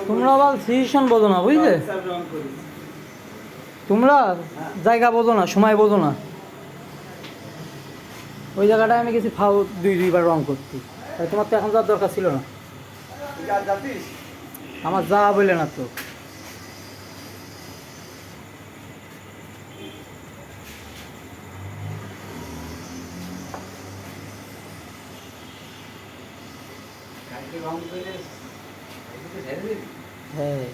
তোমরা আবার সিচুয়েশন বোঝো না, বুঝলে? তোমরা জায়গা বোঝো না, সময় বোঝো না। ওই জায়গাটায় আমি গেছি ফাও দুইবার রং করতে, তাই তোমার তো এখন যাওয়ার দরকার ছিল না। আমার যা বলে না তো। হ্যাঁ